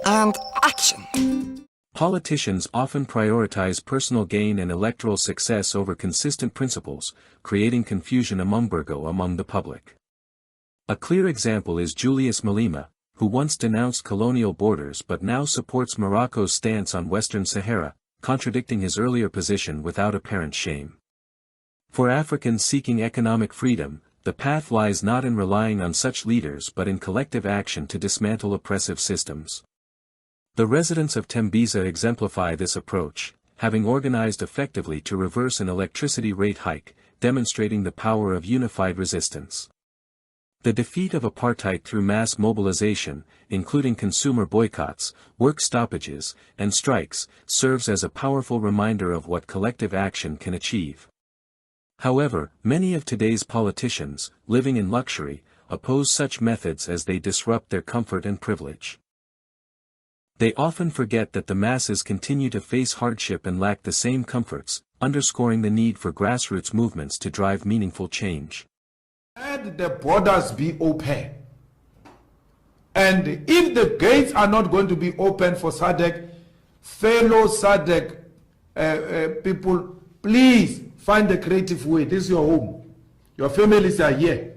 And action. Politicians often prioritize personal gain and electoral success over consistent principles, creating confusion among the public. A clear example is Julius Malema, who once denounced colonial borders but now supports Morocco's stance on Western Sahara, contradicting his earlier position without apparent shame. For Africans seeking economic freedom, the path lies not in relying on such leaders but in collective action to dismantle oppressive systems. The residents of Tembisa exemplify this approach, having organized effectively to reverse an electricity rate hike, demonstrating the power of unified resistance. The defeat of apartheid through mass mobilization, including consumer boycotts, work stoppages, and strikes, serves as a powerful reminder of what collective action can achieve. However, many of today's politicians, living in luxury, oppose such methods as they disrupt their comfort and privilege. They often forget that the masses continue to face hardship and lack the same comforts, underscoring the need for grassroots movements to drive meaningful change. Let the borders be open. And if the gates are not going to be open for SADC, fellow SADC people, please find a creative way. This is your home. Your families are here.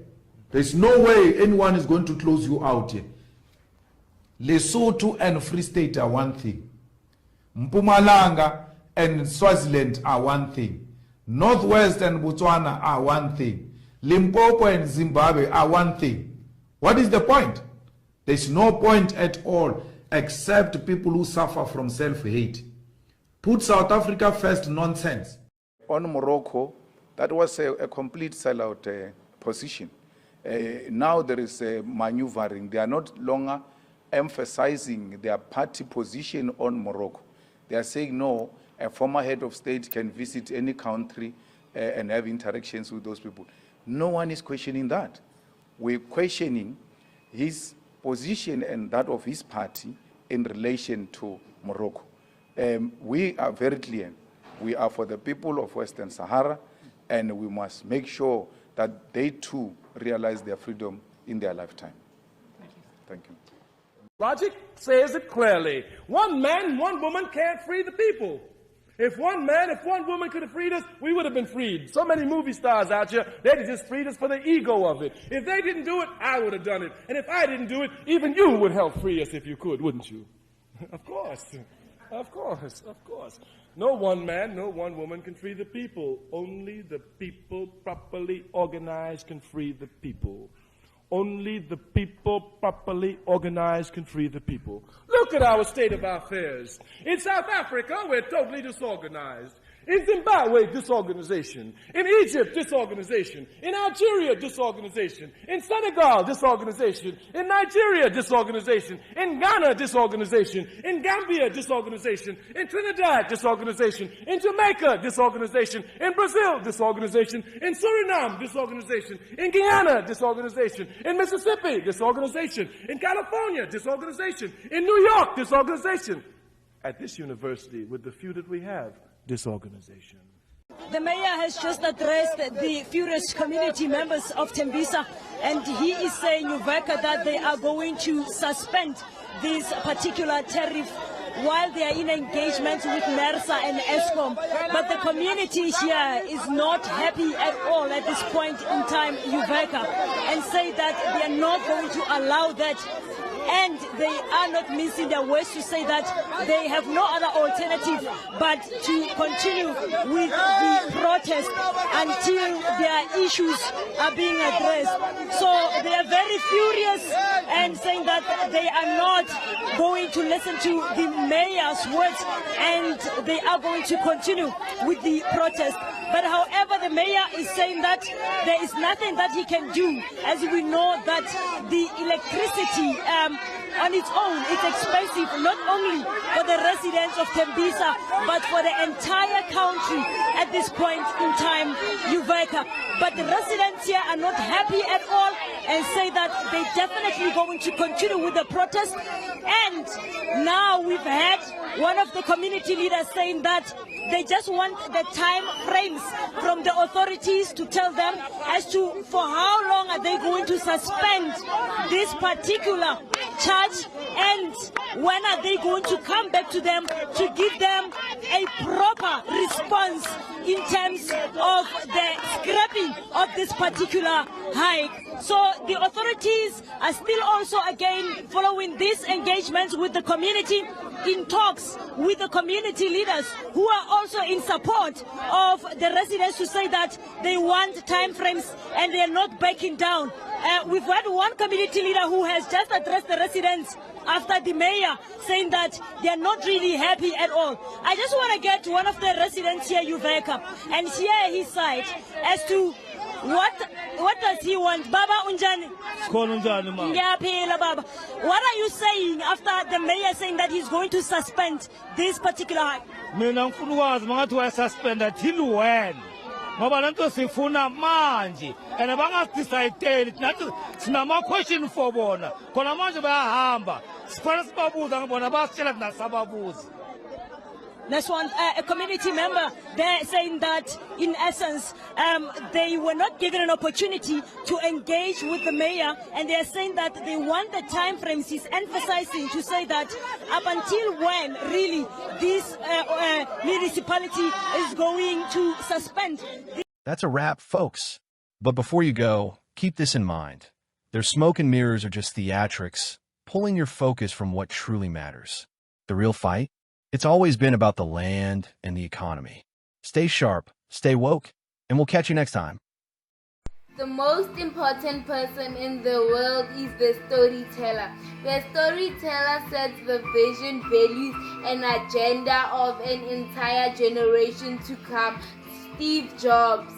There's no way anyone is going to close you out here. Lesotho and Free State are one thing. Mpumalanga and Swaziland are one thing. Northwest and Botswana are one thing. Limpopo and Zimbabwe are one thing. What is the point? There's no point at all, except people who suffer from self-hate. Put South Africa first nonsense. On Morocco, that was a complete sellout position. Now there is a maneuvering. They are not longer emphasizing their party position on Morocco. They are saying, no, a former head of state can visit any country and have interactions with those people. No one is questioning that. We're questioning his position and that of his party in relation to Morocco. We are very clear. We are for the people of Western Sahara, and we must make sure that they too realize their freedom in their lifetime. Thank you. Logic says it clearly. One man, one woman can't free the people. If one man, if one woman could have freed us, we would have been freed. So many movie stars out here, they'd just freed us for the ego of it. If they didn't do it, I would have done it. And if I didn't do it, even you would help free us if you could, wouldn't you? Of course. Of course. Of course. No one man, no one woman can free the people. Only the people properly organized can free the people. Only the people properly organized can free the people. Look at our state of affairs. In South Africa, we're totally disorganized. In Zimbabwe, disorganization. In Egypt, disorganization. In Algeria, disorganization. In Senegal, disorganization. In Nigeria, disorganization. In Ghana, disorganization. In Gambia, disorganization. In Trinidad, disorganization. In Jamaica, disorganization. In Brazil, disorganization. In Suriname, disorganization. In Guyana, disorganization. In Mississippi, disorganization. In California, disorganization. In New York, disorganization. At this university, with the few that we have, disorganization. The mayor has just addressed the furious community members of Tembisa, and he is saying, Uveka, that they are going to suspend this particular tariff while they are in engagement with NERSA and ESCOM. But the community here is not happy at all at this point in time, Uveka, and say that they are not going to allow that. And they are not missing their words to say that they have no other alternative but to continue with the protest until their issues are being addressed. So they are very furious and saying that they are not going to listen to the mayor's words, and they are going to continue with the protest. But however, the mayor is saying that there is nothing that he can do, as we know that the electricity on its own, it's expensive, not only for the residents of Tembisa, but for the entire country at this point in time, Uveka. But the residents here are not happy at all and say that they definitely going going to continue with the protest. And now we've had one of the community leaders saying that they just want the time frames from the authorities to tell them as to for how long are they going to suspend this particular charge, and when are they going to come back to them to give them a proper response in terms of the scrapping of this particular hike. So the authorities are still also again following these engagements with the community, in talks with the community leaders who are also in support of the residents to say that they want time frames and they're not backing down. We've had one community leader who has just addressed the residents after the mayor saying that they're not really happy at all. I just want to get one of the residents here, Yuveka, and hear his side as to what does he want? Baba Unjani? Ngiyaphila Baba. What are you saying after the mayor saying that he's going to suspend this particular hike? Mina ngifuna ukwazi mangathi wayasuspenda till when? Ngoba lento sifuna manje and bangasidecide nathi sinama question for bona khona manje bayahamba sifanele sibabuza ngibona basitshela thina sababuza. That's one, a community member, they're saying that, in essence, they were not given an opportunity to engage with the mayor, and they're saying that they want the time frames. He's emphasizing to say that up until when, really, this municipality is going to suspend. That's a wrap, folks. But before you go, keep this in mind. Their smoke and mirrors are just theatrics, pulling your focus from what truly matters. The real fight? It's always been about the land and the economy. Stay sharp, stay woke, and we'll catch you next time. The most important person in the world is the storyteller. The storyteller sets the vision, values, and agenda of an entire generation to come. Steve Jobs.